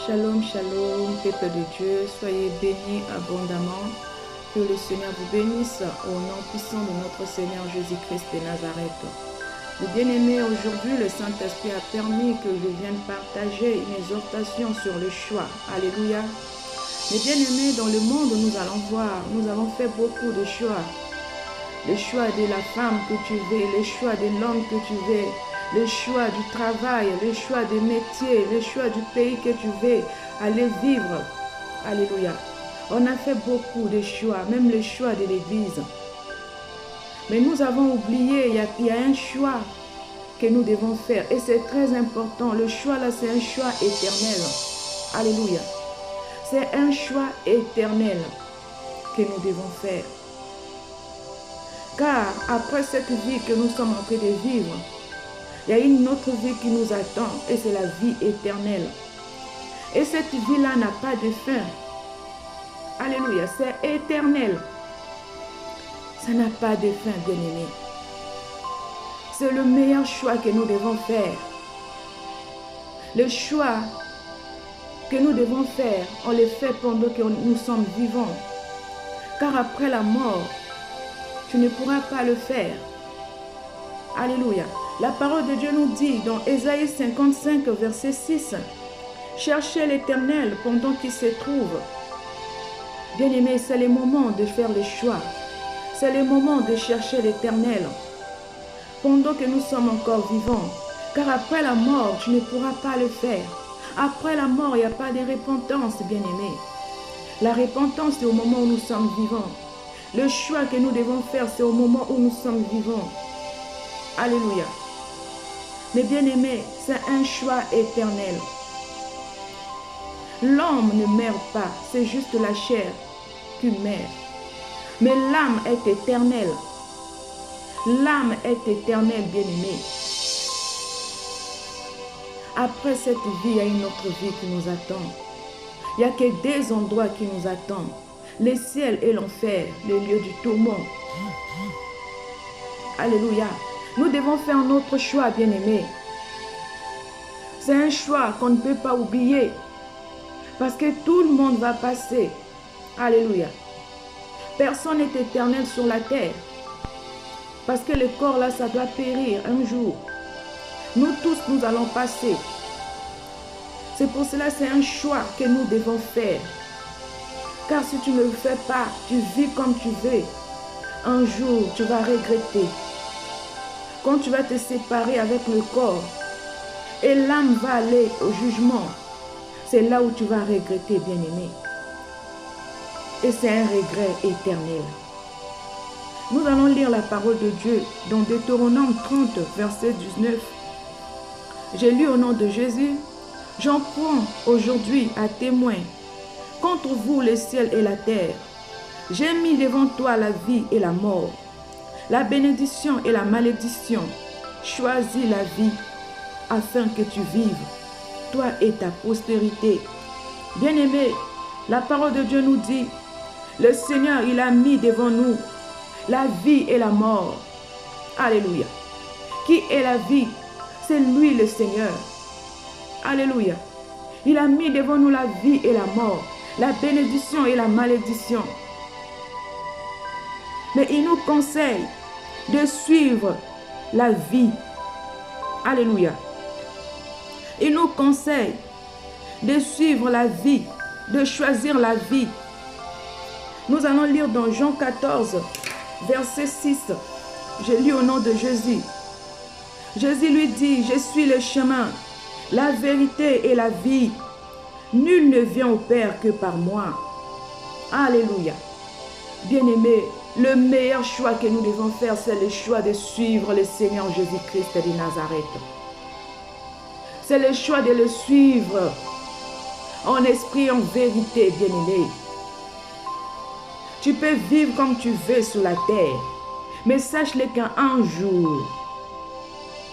Shalom, shalom, peuple de Dieu, soyez bénis abondamment. Que le Seigneur vous bénisse au nom puissant de notre Seigneur Jésus-Christ de Nazareth. Le bien-aimé, aujourd'hui, le Saint-Esprit a permis que je vienne partager une exhortation sur le choix. Alléluia. Les bien-aimés, dans le monde, nous allons voir, nous avons fait beaucoup de choix. Le choix de la femme que tu veux, le choix de l'homme que tu veux, le choix du travail, le choix des métiers, le choix du pays que tu veux aller vivre. Alléluia. On a fait beaucoup de choix, même le choix de l'église. Mais nous avons oublié, il y a un choix que nous devons faire. Et c'est très important. Le choix là, c'est un choix éternel. Alléluia. C'est un choix éternel que nous devons faire. Car après cette vie que nous sommes en train de vivre, il y a une autre vie qui nous attend et c'est la vie éternelle. Et cette vie-là n'a pas de fin. Alléluia, c'est éternel. Ça n'a pas de fin, bien-aimé. C'est le meilleur choix que nous devons faire. Le choix que nous devons faire, on le fait pendant que nous sommes vivants. Car après la mort, tu ne pourras pas le faire. Alléluia. La parole de Dieu nous dit dans Ésaïe 55, verset 6, « Cherchez l'Éternel pendant qu'il se trouve. » Bien-aimé, c'est le moment de faire le choix. C'est le moment de chercher l'Éternel pendant que nous sommes encore vivants. Car après la mort, tu ne pourras pas le faire. Après la mort, il n'y a pas de repentance, bien-aimé. La repentance, c'est au moment où nous sommes vivants. Le choix que nous devons faire, c'est au moment où nous sommes vivants. Alléluia. Mais bien-aimé, c'est un choix éternel. L'homme ne meurt pas, c'est juste la chair qui meurt. Mais l'âme est éternelle. L'âme est éternelle, bien-aimé. Après cette vie, il y a une autre vie qui nous attend. Il n'y a que deux endroits qui nous attendent. Le ciel et l'enfer, le lieu du tourment. Alléluia. Nous devons faire notre choix, bien-aimés. C'est un choix qu'on ne peut pas oublier. Parce que tout le monde va passer. Alléluia. Personne n'est éternel sur la terre. Parce que le corps là, ça doit périr un jour. Nous tous, nous allons passer. C'est pour cela, c'est un choix que nous devons faire. Car si tu ne le fais pas, tu vis comme tu veux. Un jour, tu vas regretter. Quand tu vas te séparer avec le corps et l'âme va aller au jugement, c'est là où tu vas regretter, bien-aimé. Et c'est un regret éternel. Nous allons lire la parole de Dieu dans Deutéronome 30, verset 19. J'ai lu au nom de Jésus. J'en prends aujourd'hui à témoin contre vous le ciel et la terre. J'ai mis devant toi la vie et la mort, la bénédiction et la malédiction. Choisis la vie afin que tu vives, toi et ta postérité. Bien-aimé, la parole de Dieu nous dit, le Seigneur, il a mis devant nous la vie et la mort. Alléluia. Qui est la vie? C'est lui le Seigneur. Alléluia. Il a mis devant nous la vie et la mort, la bénédiction et la malédiction. Mais il nous conseille de suivre la vie. Alléluia. Il nous conseille de suivre la vie, de choisir la vie. Nous allons lire dans Jean 14, verset 6. Je lis au nom de Jésus. Jésus lui dit, je suis le chemin, la vérité et la vie. Nul ne vient au Père que par moi. Alléluia. Bien-aimés, le meilleur choix que nous devons faire, c'est le choix de suivre le Seigneur Jésus-Christ de Nazareth. C'est le choix de le suivre en esprit et en vérité, bien-aimé. Tu peux vivre comme tu veux sur la terre, mais sache-le qu'un jour,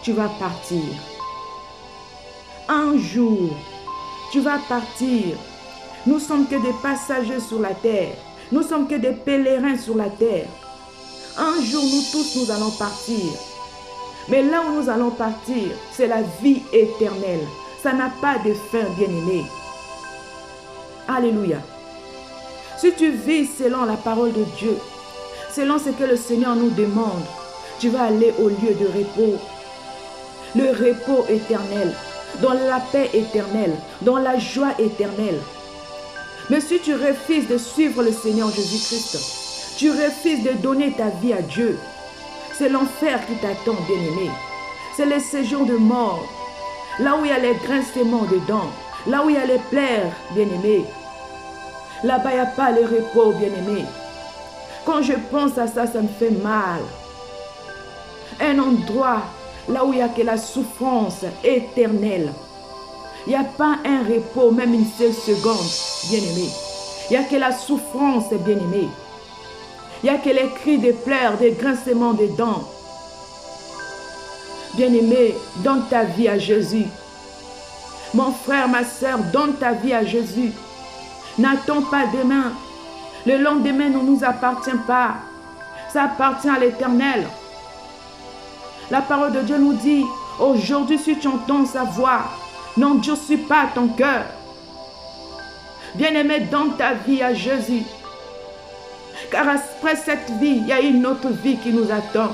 tu vas partir. Un jour, tu vas partir. Nous sommes que des passagers sur la terre. Nous sommes que des pèlerins sur la terre. Un jour, nous tous, nous allons partir. Mais là où nous allons partir, c'est la vie éternelle. Ça n'a pas de fin, bien-aimé. Alléluia. Si tu vis selon la parole de Dieu, selon ce que le Seigneur nous demande, tu vas aller au lieu de repos. Le repos éternel, dans la paix éternelle, dans la joie éternelle. Mais si tu refuses de suivre le Seigneur Jésus-Christ, tu refuses de donner ta vie à Dieu, c'est l'enfer qui t'attend, bien-aimé. C'est le séjour de mort, là où il y a les grincements de dents, là où il y a les plaies, bien-aimé. Là-bas, il n'y a pas le repos, bien-aimé. Quand je pense à ça, ça me fait mal. Un endroit là où il n'y a que la souffrance éternelle. Il n'y a pas un repos, même une seule seconde, bien-aimé. Il n'y a que la souffrance, bien-aimé. Il n'y a que les cris de pleurs, des grincements de dents. Bien-aimé, donne ta vie à Jésus. Mon frère, ma soeur, donne ta vie à Jésus. N'attends pas demain. Le lendemain ne nous appartient pas. Ça appartient à l'Éternel. La parole de Dieu nous dit, aujourd'hui si tu entends sa voix, n'endurcis pas ton cœur. Bien-aimé, donne ta vie à Jésus. Car après cette vie, il y a une autre vie qui nous attend.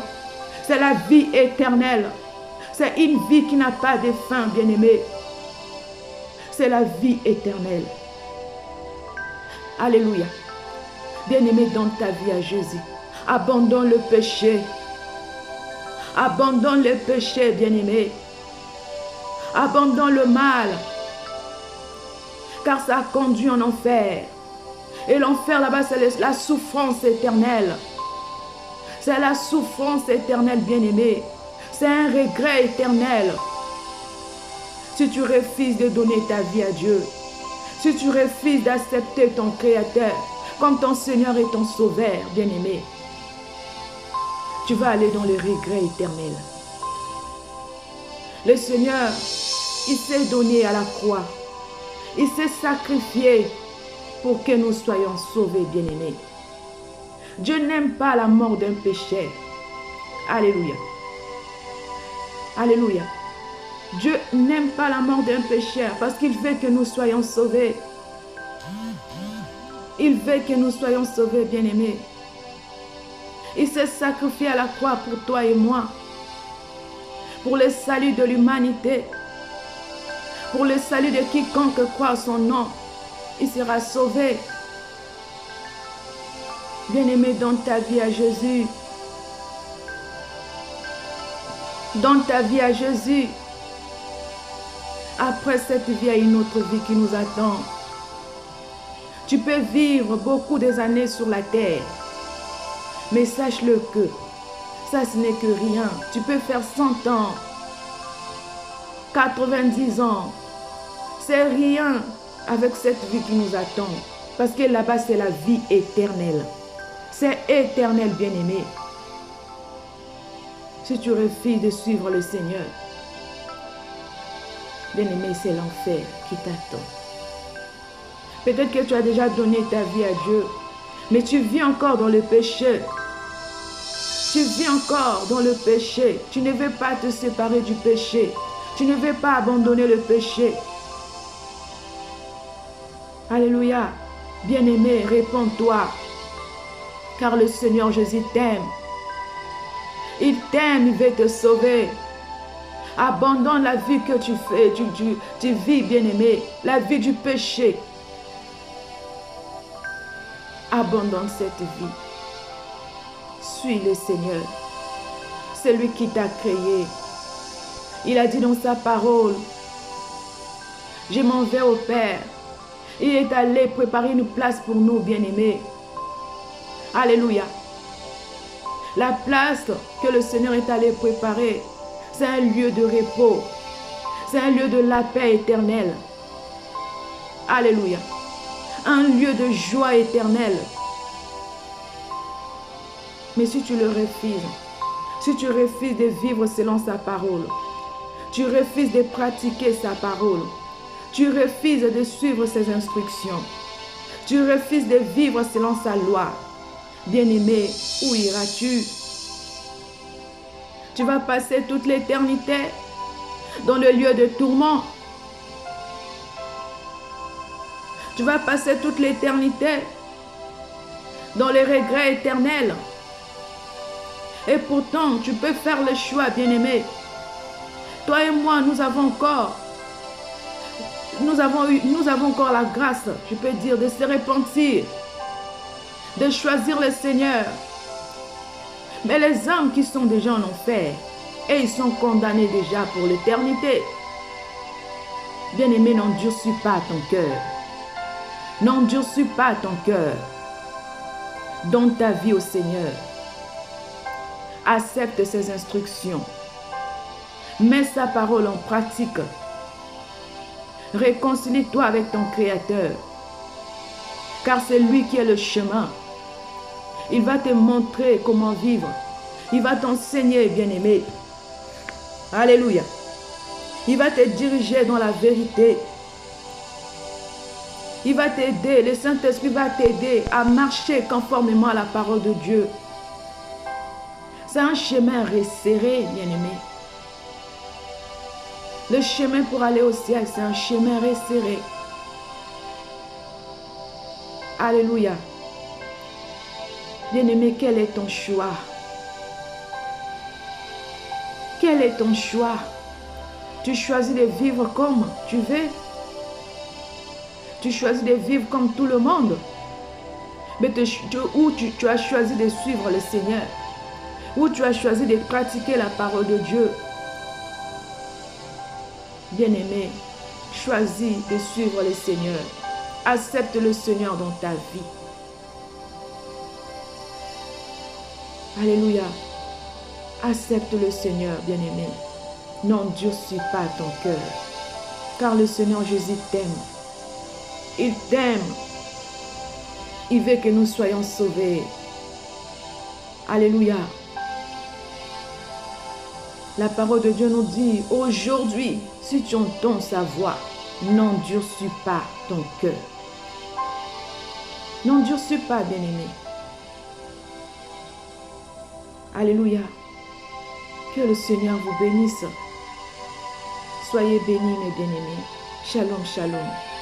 C'est la vie éternelle. C'est une vie qui n'a pas de fin, bien-aimé. C'est la vie éternelle. Alléluia. Bien-aimé, donne ta vie à Jésus. Abandonne le péché. Abandonne le péché, bien-aimé. Abandonne le mal. Car ça conduit en enfer. Et l'enfer là-bas, c'est la souffrance éternelle. C'est la souffrance éternelle, bien-aimé. C'est un regret éternel. Si tu refuses de donner ta vie à Dieu, si tu refuses d'accepter ton Créateur comme ton Seigneur et ton Sauveur, bien-aimé, tu vas aller dans le regret éternel. Le Seigneur, il s'est donné à la croix. Il s'est sacrifié pour que nous soyons sauvés, bien-aimés. Dieu n'aime pas la mort d'un pécheur. Alléluia. Alléluia. Dieu n'aime pas la mort d'un pécheur parce qu'il veut que nous soyons sauvés. Il veut que nous soyons sauvés, bien-aimés. Il s'est sacrifié à la croix pour toi et moi. Pour le salut de l'humanité. Pour le salut de quiconque croit son nom. Il sera sauvé. Bien-aimé, donne ta vie à Jésus. Donne ta vie à Jésus. Après cette vie, il y a une autre vie qui nous attend. Tu peux vivre beaucoup des années sur la terre. Mais sache-le que ça, ce n'est que rien. Tu peux faire 100 ans, 90 ans. C'est rien avec cette vie qui nous attend. Parce que là-bas, c'est la vie éternelle. C'est éternel, bien-aimé. Si tu refuses de suivre le Seigneur, bien-aimé, c'est l'enfer qui t'attend. Peut-être que tu as déjà donné ta vie à Dieu, mais tu vis encore dans le péché. Tu vis encore dans le péché. Tu ne veux pas te séparer du péché. Tu ne veux pas abandonner le péché. Alléluia. Bien-aimé, réponds-toi. Car le Seigneur Jésus t'aime. Il t'aime, il veut te sauver. Abandonne la vie que tu fais, tu vis, bien-aimé, la vie du péché. Abandonne cette vie. Suis le Seigneur. C'est lui qui t'a créé. Il a dit dans sa parole, je m'en vais au Père. Il est allé préparer une place pour nous, bien-aimés. Alléluia. La place que le Seigneur est allé préparer, c'est un lieu de repos. C'est un lieu de la paix éternelle. Alléluia. Un lieu de joie éternelle. Mais si tu le refuses, si tu refuses de vivre selon sa parole, tu refuses de pratiquer sa parole, tu refuses de suivre ses instructions, tu refuses de vivre selon sa loi, bien-aimé, où iras-tu? Tu vas passer toute l'éternité dans le lieu de tourment. Tu vas passer toute l'éternité dans les regrets éternels. Et pourtant, tu peux faire le choix, bien-aimé. Toi et moi, nous avons encore la grâce, je peux dire, de se repentir, de choisir le Seigneur. Mais les hommes qui sont déjà en enfer, et ils sont condamnés déjà pour l'éternité. Bien-aimé, n'endurcis pas ton cœur. N'endurcis pas ton cœur. Donne ta vie au Seigneur. Accepte ses instructions. Mets sa parole en pratique. Réconcilie-toi avec ton Créateur. Car c'est lui qui est le chemin. Il va te montrer comment vivre. Il va t'enseigner, bien-aimé. Alléluia. Il va te diriger dans la vérité. Il va t'aider. Le Saint-Esprit va t'aider à marcher conformément à la parole de Dieu. C'est un chemin resserré, bien-aimé. Le chemin pour aller au ciel, c'est un chemin resserré. Alléluia. Bien-aimé, quel est ton choix? Quel est ton choix? Tu choisis de vivre comme tu veux? Tu choisis de vivre comme tout le monde? Mais ou tu as choisi de suivre le Seigneur? Ou tu as choisi de pratiquer la parole de Dieu? Bien-aimé, choisis de suivre le Seigneur. Accepte le Seigneur dans ta vie. Alléluia. Accepte le Seigneur, bien-aimé. N'endurcis pas ton cœur. Car le Seigneur Jésus t'aime. Il t'aime. Il veut que nous soyons sauvés. Alléluia. La parole de Dieu nous dit, aujourd'hui, si tu entends sa voix, n'endurcis pas ton cœur. N'endurcis pas, bien-aimé. Alléluia. Que le Seigneur vous bénisse. Soyez bénis, mes bien-aimés. Shalom, shalom.